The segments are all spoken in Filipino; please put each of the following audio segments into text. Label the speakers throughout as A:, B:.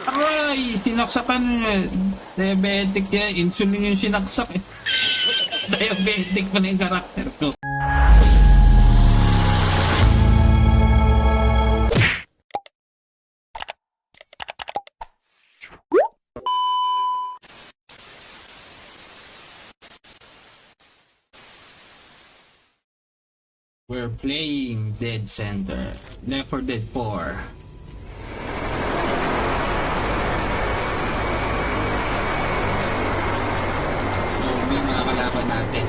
A: Aray! Sinaksakan diabetic yan. Insulin yung sinaksak eh. Diabetic pa na yung karakter ko. We're playing Dead Center. Left 4 Dead 4. Kalaban natin.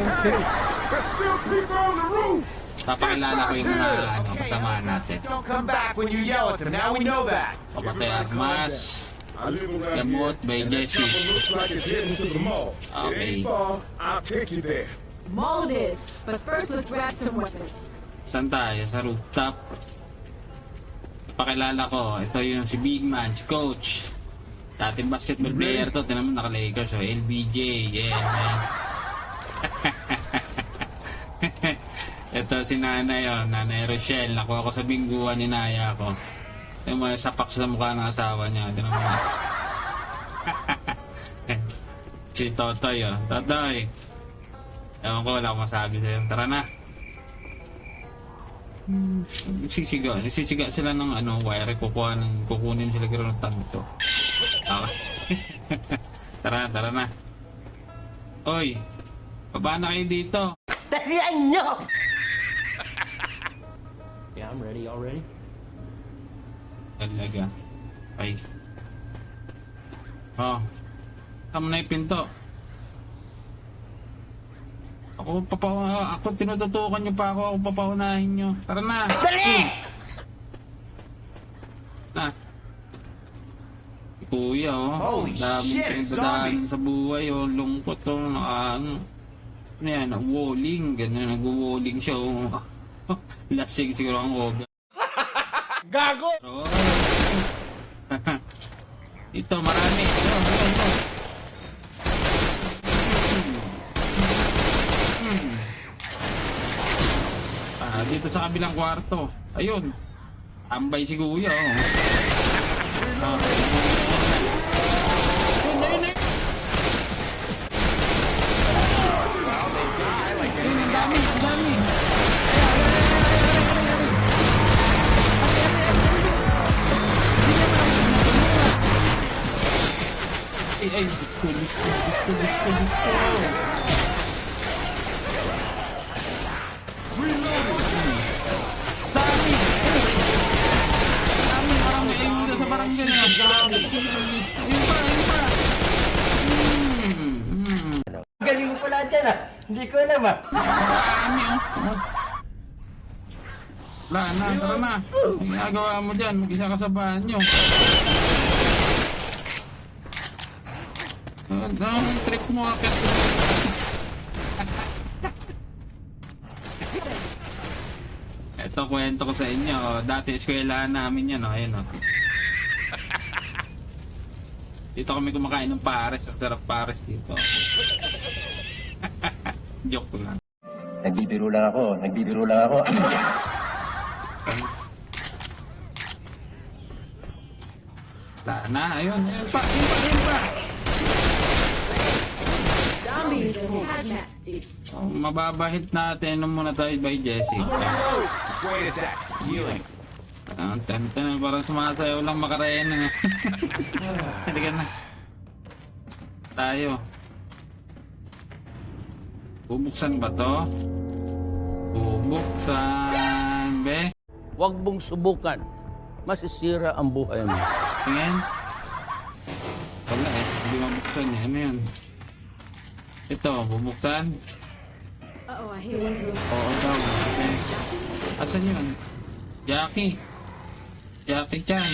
B: Okay. There's still people on the roof.
A: Papakilala ko yung mga kasama natin.
B: Don't come back when you yell at them. Now we know that.
A: Papatay Armas, Gamot by Jesse.
B: Looks like it's heading to the mall. It
A: Okay.
B: ain't far. I'll take you there.
C: Mall it is, but first let's grab some weapons.
A: Saan tayo? Sa rooftop. Papakilala ko. Ito yung si Big Man, si Coach. Dating basketball player to. Tinan mo naka-Lakers. So, LBJ. Yeah, man. Ito si Nanay, oh. Nanay Rochelle. Nakuha ko sa bingguan ni Naya ko. Yung mga sapak sa mukha ng asawa niya. Tinan mo. Si Totoy, oh. Totoy. Ewan ko, wala akong masabi sa'yo. Tara na. Sisiga sila ng wire. Kukunin sila gano'n ng tanto. Okay. Tara na. Oy, baba na kayo dito.
D: Tarihan nyo!
E: Yeah, I'm ready. Y'all ready?
A: Talaga. Ay. Oh. Tama na yung pinto. Ako tinututukan nyo pa ako papaunahin nyo. Tara na!
D: Dali!
A: Na. Kuya, oh.
B: Holy
A: Daming
B: shit,
A: pinagdadaanan
B: zombies!
A: sa buhay, oh. Lungkot, oh. Ano yan, walling. Ganyan, nag-walling siya, oh. Lasing siguro ang oga.
B: Gago!
A: Oh. Ito, marami. Ito. Dito sa kabilang kwarto. Ayun. Tambay si Kuya, oh. Ayun. Ang dami. Ay, gusto.
D: Galing mo pala dyan ah. Hindi ko alam ah.
A: Marami, oh. Wala na, tara na. Ang ginagawa mo dyan, mag-isa ka sa banyo. Ang trip mo, akit. Ito, kwento ko sa inyo. Oh. Dati, eskwelahan namin yan. Oh. Ayun, oh. Dito kami kumakain ng pares. Ang sarap pares dito. Joke lang.
D: Nagbibiro lang ako.
A: Sana, ayun pa.
C: Zombies in hazmat suits.
A: Oh, mababahit natin. Ano muna tayo by Jesse.
B: Just wait a sec. Healing.
A: Ang tantan, parang sumasayaw lang makarena. Halika na. Tayo. Bubuksan ba to? Bubuksan, be?
F: Huwag mong subukan. Masisira ang buhay mo.
A: Tingin. Wala eh, hindi mabuksan eh. Ano yun? Ito, bubuksan.
C: Uh-oh, I hear one room.
A: Oo daw. Okay. Asan yun? Jackie Chan.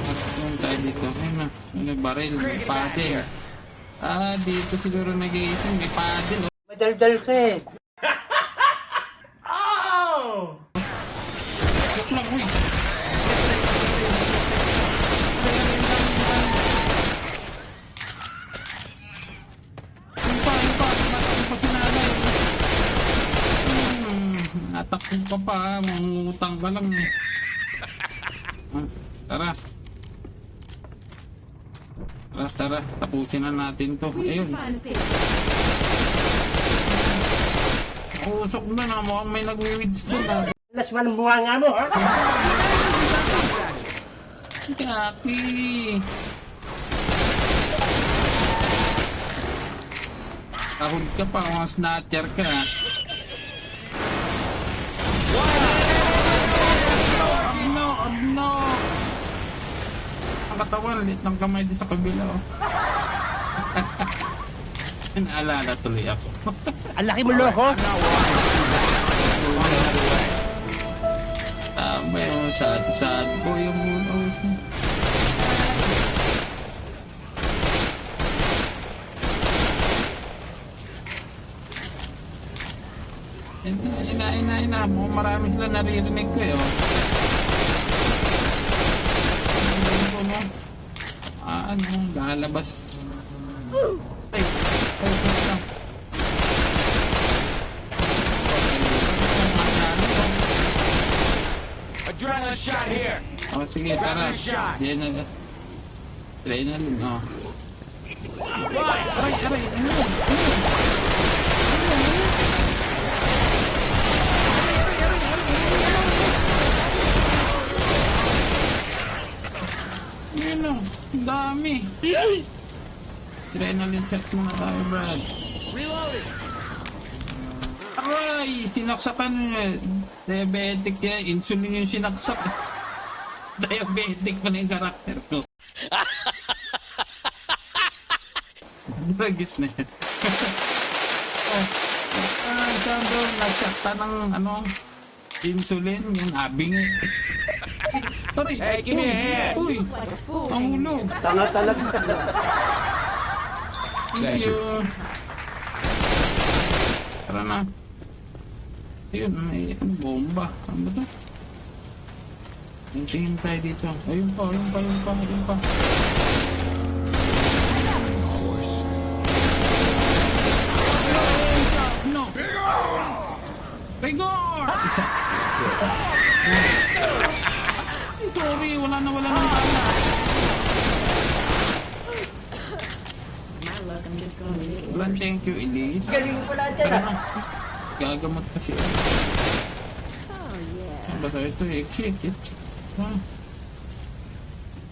A: Asan tayo dito? Ayun na. Ano, baril. May paddle. Dito siguro nag-iisip. May paddle.
D: Madaldal ka eh.
A: Joke lang, uy. Yung pa. Tumatakbo pa si nanay. Natakbo ka pa, mangungutang ka lang eh. Tara. Tara, tara. Tapusin na natin to.
C: We need
A: Ayun.
C: to find a station.
A: Usok na na. Mukhang may nagwi-weeds doon ah.
D: Alas man ang bunga nga mo, ha?
A: Kaki. Kahod ka pa. Mga snatcher ka. Abno! Abno! Ang katawan. Lit ng kamay din sa kabila. Oh. Naalala tuloy ako.
D: Ang laki mo, loko.
A: Tama yun. Sad ko yung muno. Ina. Mukhang marami sila naririnig ko eh. Oh. Ano, lalabas. Ay, lang.
B: Adrenaline shot here.
A: Oh, sige, tara. Yan na. Adrenaline, oh. Aray, ano? Yun o, ang dami. Adrenaline shot muna tayo, Brad. Aray! Sinaksakan niya. Diabetic yan. Insulin yung sinaksak. Diabetic pa na yung karakter ko. Dragis na yan. Saan doon? Nagsakta ng insulin. Yung abing eh. Aray!
B: Hey, give me a hand.
A: Uy!
C: Like a fool.
A: Ang ulo!
D: Tanga talaga.
A: Thank you. Tara na. Ayun, may bomba. Ano ba ito? Tingin tayo dito. Ayun pa. No! Rigor! Isa. Sorry, wala ng bala. Walang thank you, Elise.
D: Galing mo pala dyan,
A: Tara
D: ha?
A: na. Gagamot kasi.
C: Oh, yeah.
A: Ano ba tayo ito? Exit. Ha?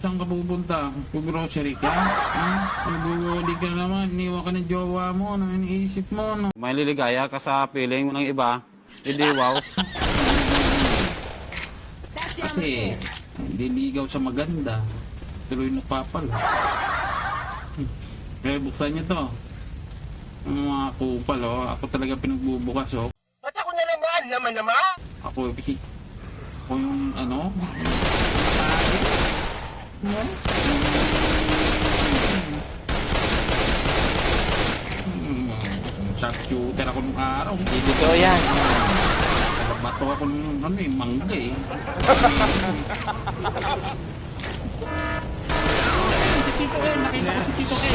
A: Saan ka pupunta? Grocery ka? Ha? Naguguli ka naman. Iniwan ka ng jowa mo. Ano iniisip mo? No?
G: May liligaya ka sa feeling mo ng iba, hindi wow.
C: That's down the
A: Kasi,
C: stairs.
A: liligaw sa maganda. Tuloy na papal. Kaya buksan niyo to. Ang mga kupal, oh. Ako talaga pinagbubukas, oh.
D: Ba't ako na naman?
A: Ako yung Sharpshooter ako nung araw.
G: Hindi ko yan.
A: Bato ako nung mangga eh. Si Tito eh, nakita ko si Tito eh.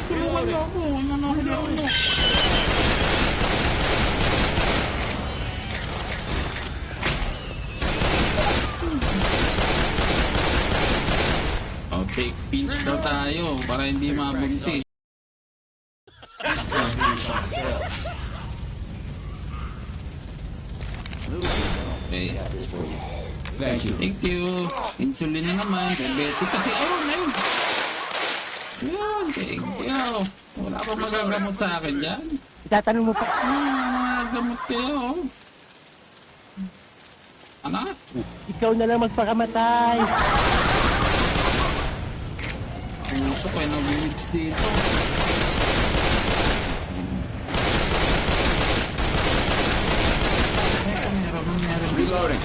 A: Tulungan niyo ako. Oh, take pinch daw tayo para hindi mabunti. Okay. Thank you. Insulin na naman. Diabetic kasi. Oh, nice. Yun, thank you. Wala pa magagamot sa akin dyan.
D: Itatanong mo pa.
A: Magagamot kayo. Ano?
D: Ikaw na lang magpakamatay.
A: Ang gusto ko ay nag-weeds dito. Meron.
B: Reloading.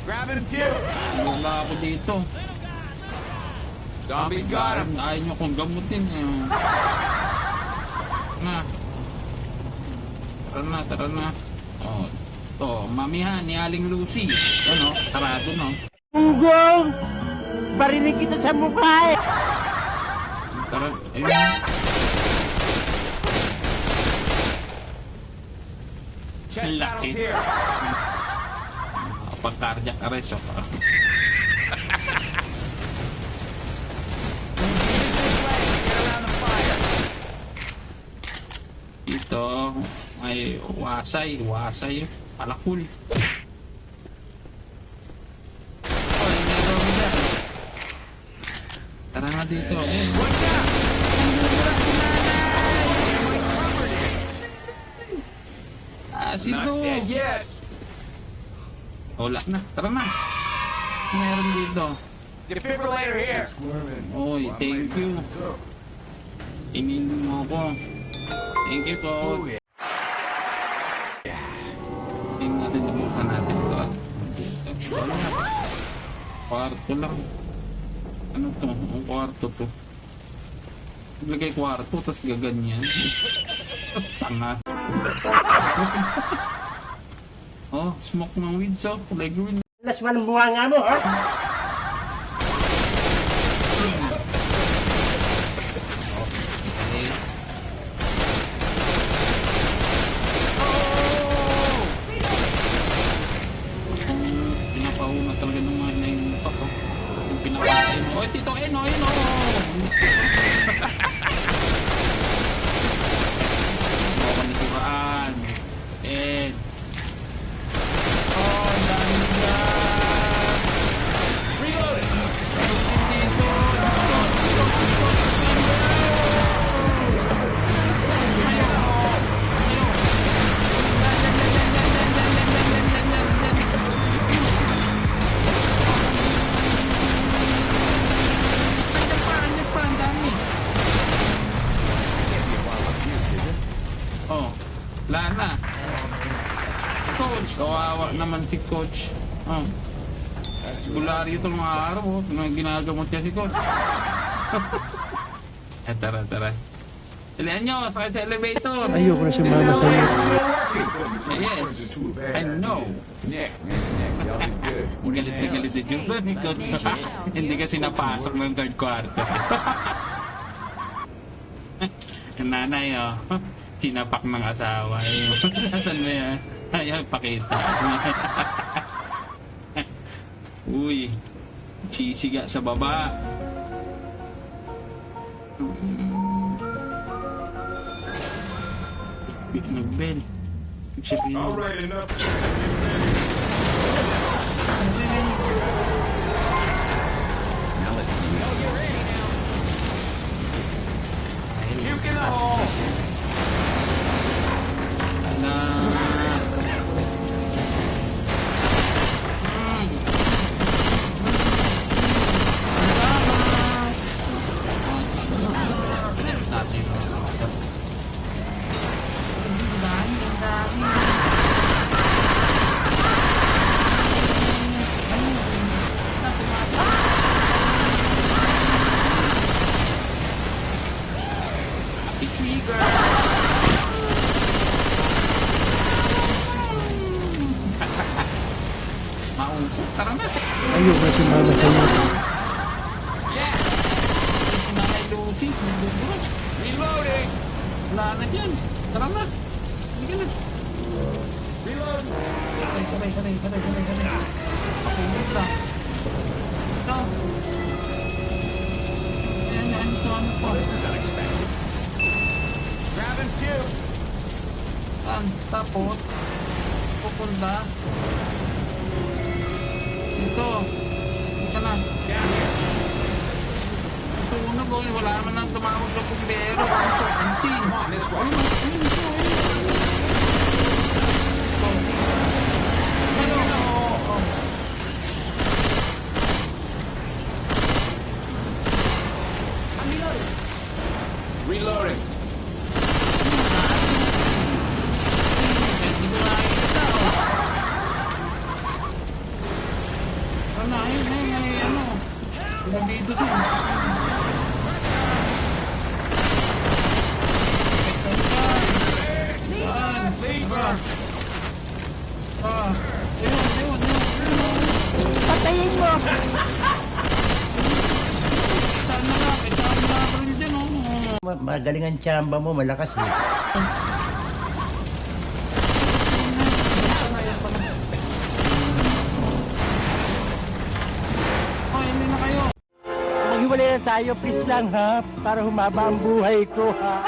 B: Grab it and kill.
A: Wala ako dito.
B: Zombies got him.
A: Ayaw nyo kong gamutin. Tara na. Oh, to, mamihan ni Aling Lucy. Ano? Tarado, no?
D: Ugong! Barinig kita sa mukha eh!
A: Tara, ayun. Ang laki. Pag cardiac arrest, oh. Dito, may wasay, palakul. Oy, meron dyan. Tara nga dito. Sino? Wala na, tara na. Meron dito.
B: Defibrillator here.
A: Oy, thank you. Inin mo ko. Thank you, Coach. Tingnan natin, buksan natin ito. Dito. Kwarto lang. Ano to? Ang kwarto to. Lagay kwarto, tapos gaganyan. Tanga. Oh, smoke ng weeds, oh. Kulay green.
D: Las man ang bunga nga mo, ha?
A: Okay. Pinapauna talaga ng mga naimutak, oh. Yung pinapatay mo. Oy, Tito Eno, Eno! Baka naturaan. Ed. Oh, ang dami dyan. Reload! Dito. Oh, wala na. Coach, kawawa naman si Coach. Oh. Bularyo itong mga araw, oh. Ginagamot niya si Coach. Tara. Dalihan nyo, sakay sa elevator.
H: Ayoko na siya mama sa'yo.
A: Yes, I know.
B: Nick, y'all did good.
A: Galit na galit si Jumbo ni Coach. Hindi kasi napasok ng third quarter. Yung nanay, oh. Sinapak ng asawa. Asan mo yan? Ayaw, pakita. Uy, sisiga sa baba. Nag-bell. Sabihin
B: All
A: mo.
B: right, enough. Puke in the hole.
A: Mausap, tara na.
H: Ayoko na siya mama sa'yo.
A: Si Nanay Lucy, nagbubuhat.
B: Reloading.
A: Wala na dyan. Tara na. Hindi ka na.
B: Reload.
A: Karay. Papunod na. Ito. Ayan, ito ano po.
B: This is unexpected. Grab and puke.
A: Saan? Tapos, pupunta. Ito. Ito na. Tunog, oh. Wala naman nang tumawag ng bumbero. Ito, anti.
B: This way. Reloading.
A: Hindi ko nakikita, oh. Ano, ay, ano. Nabito siya. Saan? Ewan.
C: Patayin mo!
A: Saan na nga? Saan na nga rin dyan, oh.
D: Magaling ang tsamba mo, malakas eh. tayo, please lang ha, para humaba ang buhay ko ha.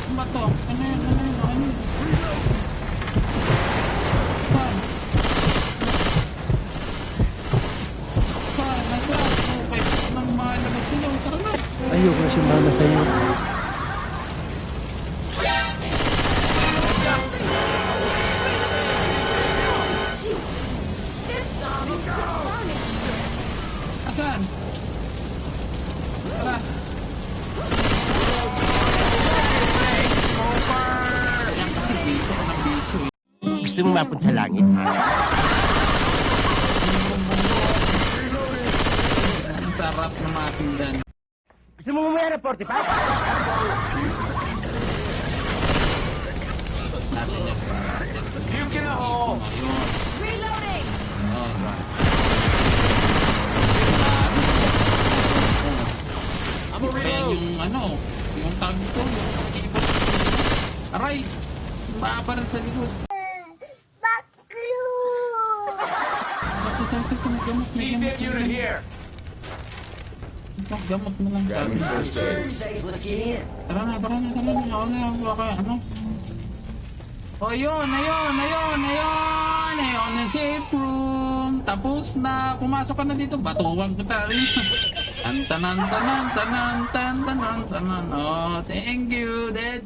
A: Ano ba to? Ano yun? Ano yun? Ano yun? Saan? Saan? Nasaan? Okay. Anong malabas sila? Tara na.
H: Ayoko na sumama sa'yo.
A: Asan? Tara. Ayan kasi dito ako ng biso eh.
D: Gusto mo mapunta sa langit?
A: Ang sarap ng mga pindan.
D: Gusto mo mamaya na 45?
A: Tapos natin yan.
B: You get a hole.
A: Ayun.
C: Reloading!
A: Ayun. Kaya yung ano, yung tag ko, aray! Maaparan sa likod. Gamot, may
B: Keep
A: gamot.
B: that unit here.
A: Gamot mo lang sabi. Tara na. Ako na yung ano. O yun, ayun na safe room. Tapos na, pumasok ka na dito, batuwang kita. Tanan. Oh, thank you, Dad.